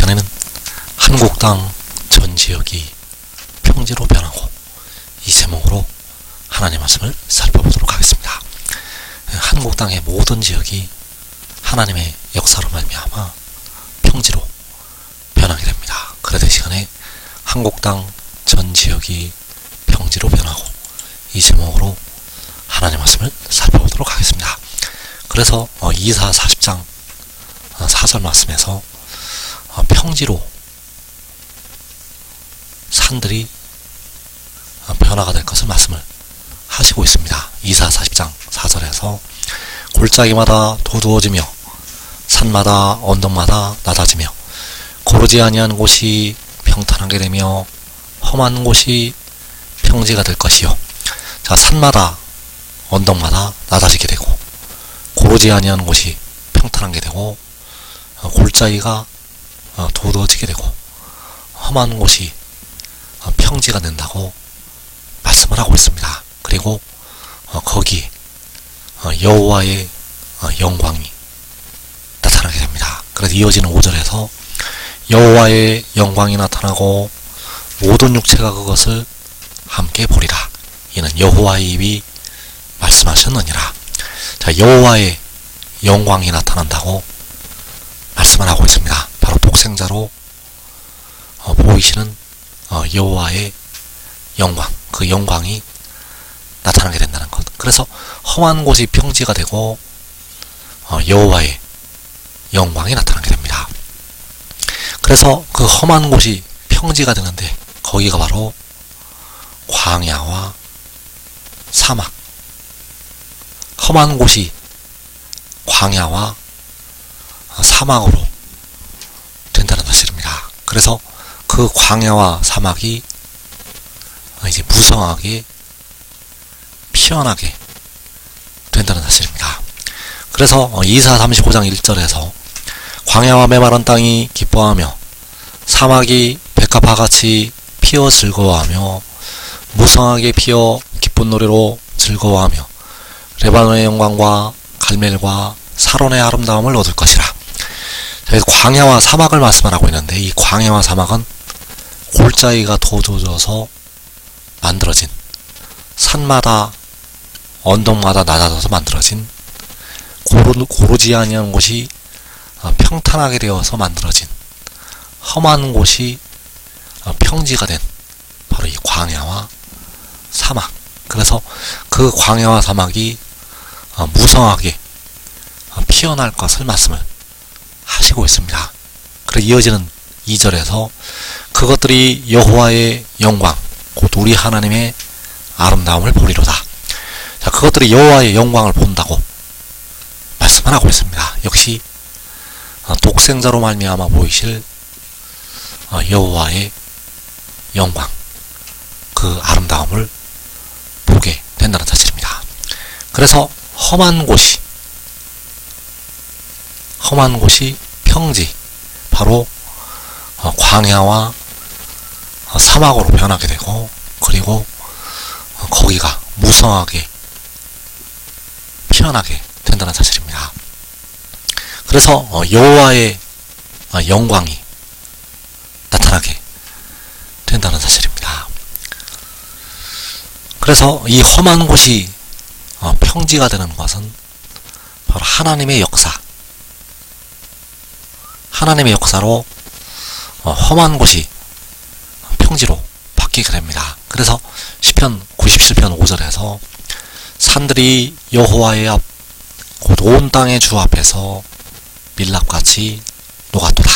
시간에는 한국 땅 전 지역이 평지로 변하고 이 제목으로 하나님 말씀을 살펴보도록 하겠습니다. 한국 땅의 모든 지역이 하나님의 역사로 말미암아 평지로 변하게 됩니다. 그래서 이 시간에 한국 땅 전 지역이 평지로 변하고 이 제목으로 하나님 말씀을 살펴보도록 하겠습니다. 그래서 이사 40장 4절 말씀에서 평지로 산들이 변화가 될 것을 말씀을 하시고 있습니다. 이사 40장 4절에서 골짜기마다 도두어지며 산마다 언덕마다 낮아지며 고르지 아니한 곳이 평탄하게 되며 험한 곳이 평지가 될 것이요. 자, 산마다 언덕마다 낮아지게 되고 고르지 아니한 곳이 평탄하게 되고 골짜기가 도두어지게 되고 험한 곳이 평지가 된다고 말씀을 하고 있습니다. 그리고 거기에 여호와의 영광이 나타나게 됩니다. 그래서 이어지는 5절에서 여호와의 영광이 나타나고 모든 육체가 그것을 함께 보리라. 이는 여호와의 입이 말씀하셨느니라. 자, 여호와의 영광이 나타난다고 말씀을 하고 있습니다. 바로 독생자로 보이시는 여호와의 영광, 그 영광이 나타나게 된다는 것. 그래서 험한 곳이 평지가 되고 여호와의 영광이 나타나게 됩니다. 그래서 그 험한 곳이 평지가 되는데 거기가 바로 광야와 사막, 험한 곳이 광야와 사막으로 된다는 사실입니다. 그래서 그 광야와 사막이 이제 무성하게 피어나게 된다는 사실입니다. 그래서 이사 35장 1절에서 광야와 메마른 땅이 기뻐하며 사막이 백합화같이 피어 즐거워하며 무성하게 피어 기쁜 노래로 즐거워하며 레바논의 영광과 갈멜과 사론의 아름다움을 얻을 것이라. 광야와 사막을 말씀하고 있는데 이 광야와 사막은 골짜기가 도두어져서 만들어진, 산마다 언덕마다 낮아져서 만들어진, 고르지 아니한 곳이 평탄하게 되어서 만들어진 험한 곳이 평지가 된 바로 이 광야와 사막. 그래서 그 광야와 사막이 무성하게 피어날 것을 말씀을 하시고 있습니다. 그리고 이어지는 2절에서 그것들이 여호와의 영광 곧 우리 하나님의 아름다움을 보리로다. 자, 그것들이 여호와의 영광을 본다고 말씀을 하고 있습니다. 역시 독생자로 말미암아 보이실 여호와의 영광, 그 아름다움을 보게 된다는 사실입니다. 그래서 험한 곳이 평지, 바로 광야와 사막으로 변하게 되고 그리고 거기가 무성하게 피어나게 된다는 사실입니다. 그래서 여호와의 영광이 나타나게 된다는 사실입니다. 그래서 이 험한 곳이 평지가 되는 것은 바로 하나님의 역사, 하나님의 역사로 험한 곳이 평지로 바뀌게 됩니다. 그래서 시편 97편 5절에서 산들이 여호와의 앞 곧 온 땅의 주 앞에서 밀랍같이 녹았도다.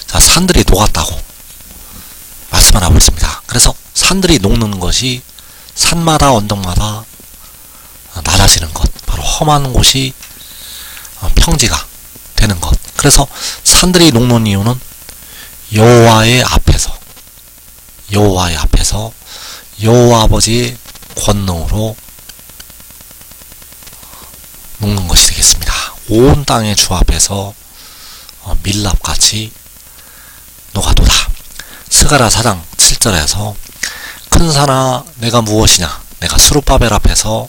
자, 산들이 녹았다고 말씀을 하고 있습니다. 그래서 산들이 녹는 것이 산마다 언덕마다 낮아지는 것, 바로 험한 곳이 평지가 되는 것. 그래서 산들이 녹는 이유는 여호와의 앞에서 여호와 아버지의 권능으로 녹는 것이 되겠습니다. 온 땅의 주 앞에서 밀랍같이 녹아도다. 스가랴 4장 7절에서 큰 산아 내가 무엇이냐, 내가 스룹바벨 앞에서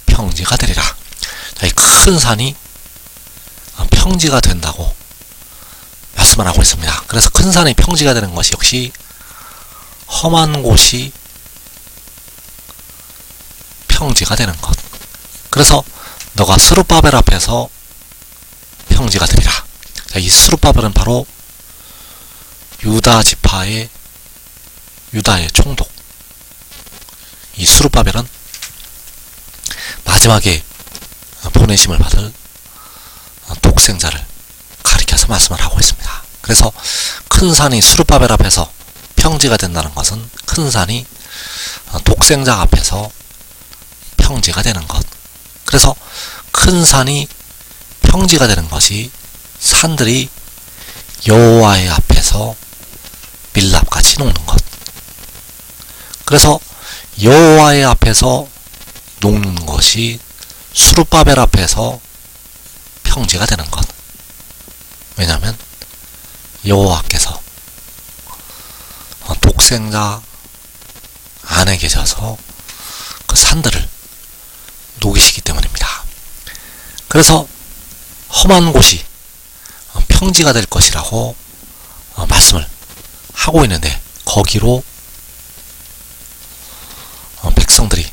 평지가 되리라. 이 큰 산이 평지가 된다고 말씀을 하고 있습니다. 그래서 큰 산이 평지가 되는 것이 역시 험한 곳이 평지가 되는 것. 그래서 너가 스룹바벨 앞에서 평지가 되리라. 자, 이 스룹바벨은 바로 유다 지파의 유다의 총독. 이 스룹바벨은 마지막에 보내심을 받을 독생자를 가리켜서 말씀을 하고 있습니다. 그래서 큰 산이 스룹바벨 앞에서 평지가 된다는 것은 큰 산이 독생자 앞에서 평지가 되는 것. 그래서 큰 산이 평지가 되는 것이 산들이 여호와의 앞에서 밀랍같이 녹는 것. 그래서 여호와의 앞에서 녹는 것이 스룹바벨 앞에서 평지가 되는 것. 왜냐하면 여호와께서 독생자 안에 계셔서 그 산들을 녹이시기 때문입니다. 그래서 험한 곳이 평지가 될 것이라고 말씀을 하고 있는데 거기로 백성들이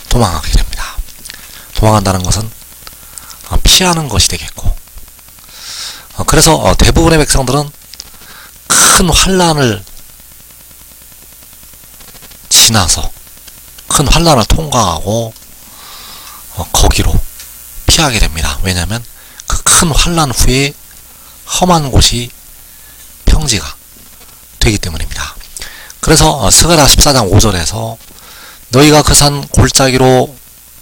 도망하게 됩니다. 도망한다는 것은 피하는 것이 되겠고, 그래서 대부분의 백성들은 큰 환란을 지나서 큰 환란을 통과하고 거기로 피하게 됩니다. 왜냐하면 그 큰 환란 후에 험한 곳이 평지가 되기 때문입니다. 그래서 스가랴 14장 5절에서 너희가 그 산 골짜기로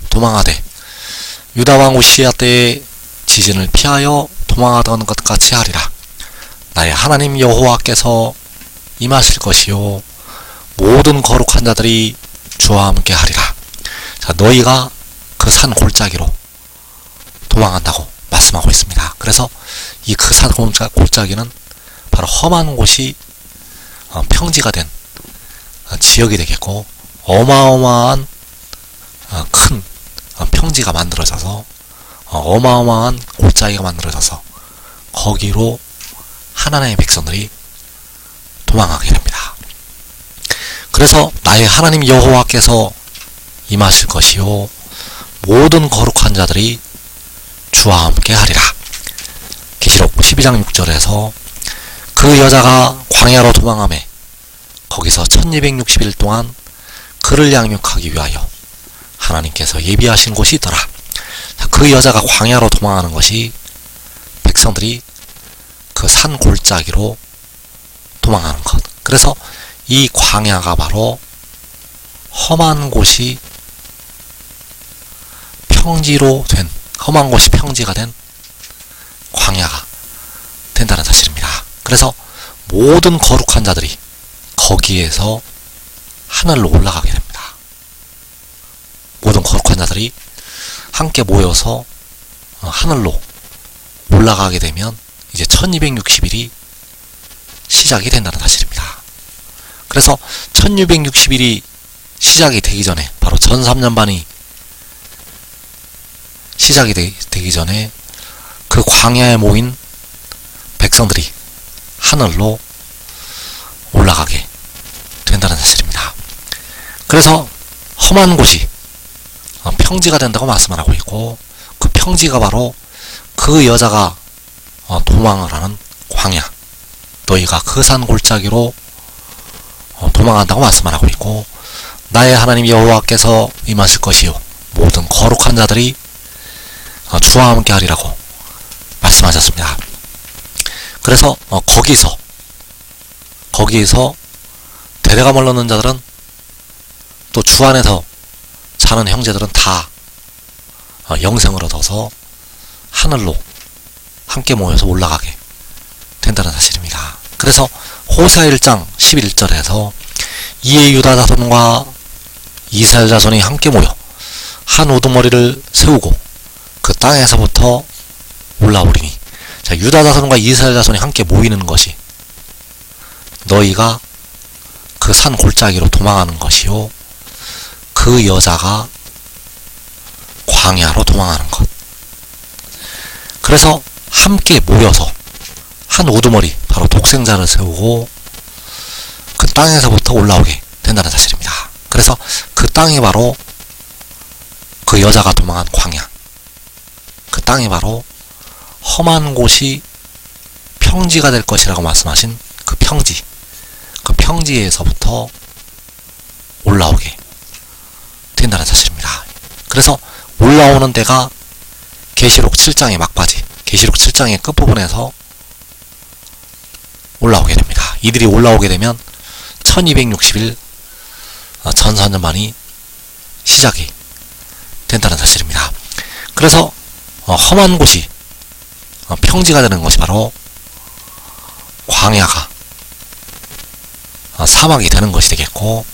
도망하되 유다왕 우시야 때의 지진을 피하여 도망하던 것 같이 하리라. 나의 하나님 여호와께서 임하실 것이요 모든 거룩한 자들이 주와 함께 하리라. 자, 너희가 그 산 골짜기로 도망한다고 말씀하고 있습니다. 그래서 이 그 산 골짜기는 바로 험한 곳이 평지가 된 지역이 되겠고, 어마어마한 큰 평지가 만들어져서 어마어마한 골짜기가 만들어져서 거기로 하나님의 백성들이 도망하게 됩니다. 그래서 나의 하나님 여호와께서 임하실 것이요 모든 거룩한 자들이 주와 함께 하리라. 계시록 12장 6절에서 그 여자가 광야로 도망하매 거기서 1260일 동안 그를 양육하기 위하여 하나님께서 예비하신 곳이 있더라. 그 여자가 광야로 도망하는 것이 백성들이 그 산 골짜기로 도망하는 것. 그래서 이 광야가 바로 험한 곳이 평지로 된, 험한 곳이 평지가 된 광야가 된다는 사실입니다. 그래서 모든 거룩한 자들이 거기에서 하늘로 올라가게 됩니다. 모든 거룩한 자들이 함께 모여서 하늘로 올라가게 되면 이제 1260일이 시작이 된다는 사실입니다. 그래서 1660일이 시작이 되기 전에, 바로 전 3년반이 시작이 되기 전에 그 광야에 모인 백성들이 하늘로 올라가게 된다는 사실입니다. 그래서 험한 곳이 평지가 된다고 말씀을 하고 있고, 그 평지가 바로 그 여자가 도망을 하는 광야, 너희가 그 산 골짜기로 도망한다고 말씀을 하고 있고, 나의 하나님 여호와께서 임하실 것이요 모든 거룩한 자들이 주와 함께 하리라고 말씀하셨습니다. 그래서 거기서 대대가 멀렀는 자들은, 또 주 안에서 사는 형제들은 다 영생을 얻어서 하늘로 함께 모여서 올라가게 된다는 사실입니다. 그래서 호세아 1장 11절에서 이에 유다 자손과 이스라엘 자손이 함께 모여 한 우두머리를 세우고 그 땅에서부터 올라오리니, 자, 유다 자손과 이스라엘 자손이 함께 모이는 것이 너희가 그 산 골짜기로 도망하는 것이요 그 여자가 광야로 도망하는 것. 그래서 함께 모여서 한 우두머리, 바로 독생자를 세우고 그 땅에서부터 올라오게 된다는 사실입니다. 그래서 그 땅이 바로 그 여자가 도망한 광야, 그 땅이 바로 험한 곳이 평지가 될 것이라고 말씀하신 그 평지, 그 평지에서부터 올라오게 된다는 사실입니다. 그래서 올라오는 데가 계시록 7장의 막바지, 계시록 7장의 끝부분에서 올라오게 됩니다. 이들이 올라오게 되면 1260일 전산전만이 시작이 된다는 사실입니다. 그래서 험한 곳이 평지가 되는 것이 바로 광야가 사막이 되는 것이 되겠고,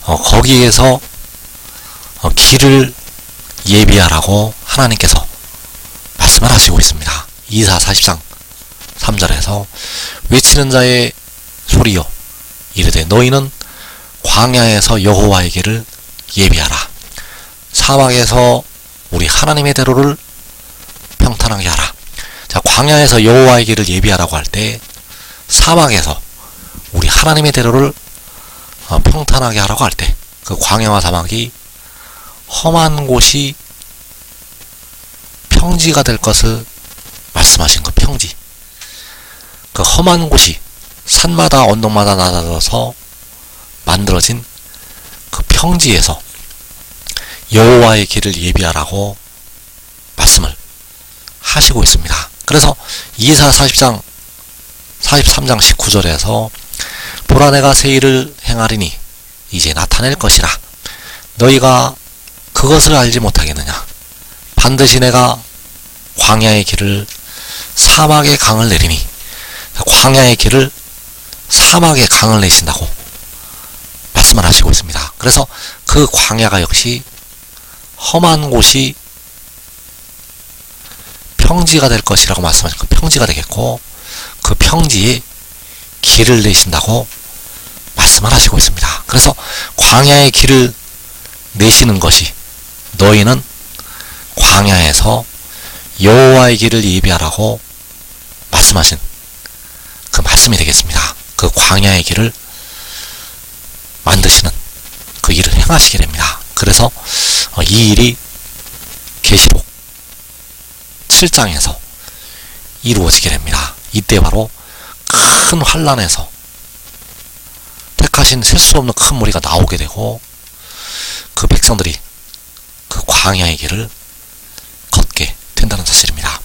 거기에서 길을 예비하라고 하나님께서 말씀을 하시고 있습니다. 이사 40장 3절에서 외치는 자의 소리여 이르되 너희는 광야에서 여호와의 길을 예비하라. 사막에서 우리 하나님의 대로를 평탄하게 하라. 자, 광야에서 여호와의 길을 예비하라고 할 때 사막에서 우리 하나님의 대로를 평탄하게 하라고 할 때 그 광야와 사막이 험한 곳이 평지가 될 것을 말씀하신 그 평지, 그 험한 곳이 산마다 언덕마다 낮아져서 만들어진 그 평지에서 여호와의 길을 예비하라고 말씀을 하시고 있습니다. 그래서 이사 43장 19절에서 보라 내가 새 일을 행하리니 이제 나타낼 것이라 너희가 그것을 알지 못하겠느냐. 반드시 내가 광야의 길을 사막의 강을 내리니, 광야의 길을 사막의 강을 내신다고 말씀을 하시고 있습니다. 그래서 그 광야가 역시 험한 곳이 평지가 될 것이라고 말씀하신 그 평지가 되겠고, 그 평지에 길을 내신다고 말씀을 하시고 있습니다. 그래서 광야의 길을 내시는 것이 너희는 광야에서 여호와의 길을 예비하라고 말씀하신 그 말씀이 되겠습니다. 그 광야의 길을 만드시는 그 일을 행하시게 됩니다. 그래서 이 일이 계시록 7장에서 이루어지게 됩니다. 이때 바로 큰 환란에서 택하신 셀 수 없는 큰 무리가 나오게 되고, 그 백성들이 그 광야의 길을 걷게 된다는 사실입니다.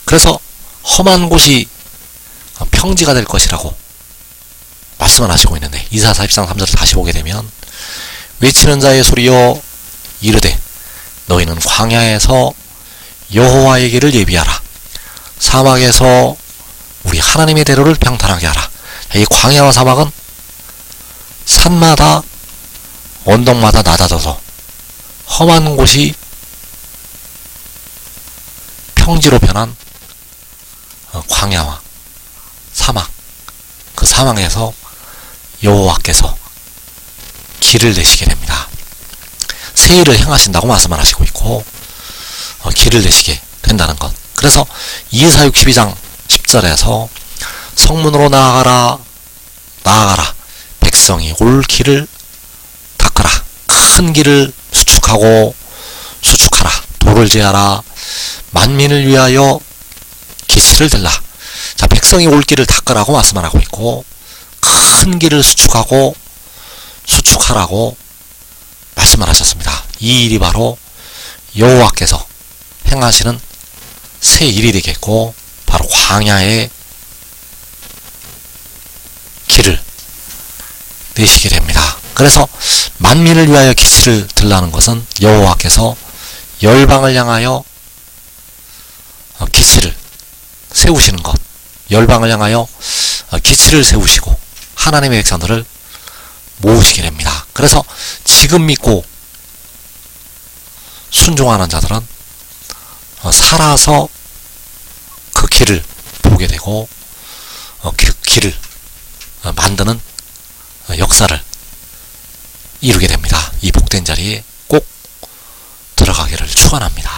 그래서 험한 곳이 평지가 될 것이라고 말씀을 하시고 있는데, 이사 40장 3절을 다시 보게 되면 외치는 자의 소리여 이르되 너희는 광야에서 여호와의 길을 예비하라. 사막에서 우리 하나님의 대로를 평탄하게 하라. 이 광야와 사막은 산마다 언덕마다 낮아져서 험한 곳이 평지로 변한 광야와 사막, 그 사막에서 여호와께서 길을 내시게 됩니다. 새 일을 행하신다고 말씀을 하시고 있고, 길을 내시게 된다는 것. 그래서 이사 62장 10절에서 성문으로 나아가라 백성이 올 길을 닦으라. 큰 길을 수축하라. 도를 제하라. 만민을 위하여 기치를 들라. 자, 백성이 올 길을 닦으라고 말씀을 하고 있고, 큰 길을 수축하라고 말씀을 하셨습니다. 이 일이 바로 여호와께서 행하시는 새 일이 되겠고, 바로 광야의 길을 내시게 됩니다. 그래서 만민을 위하여 기치를 들라는 것은 여호와께서 열방을 향하여 기치를 세우시는 것, 열방을 향하여 기치를 세우시고 하나님의 백성들을 모으시게 됩니다. 그래서 지금 믿고 순종하는 자들은 살아서 그 길을 보게 되고, 그 길을 만드는 역사를 이루게 됩니다. 이 복된 자리에 꼭 들어가기를 축원합니다.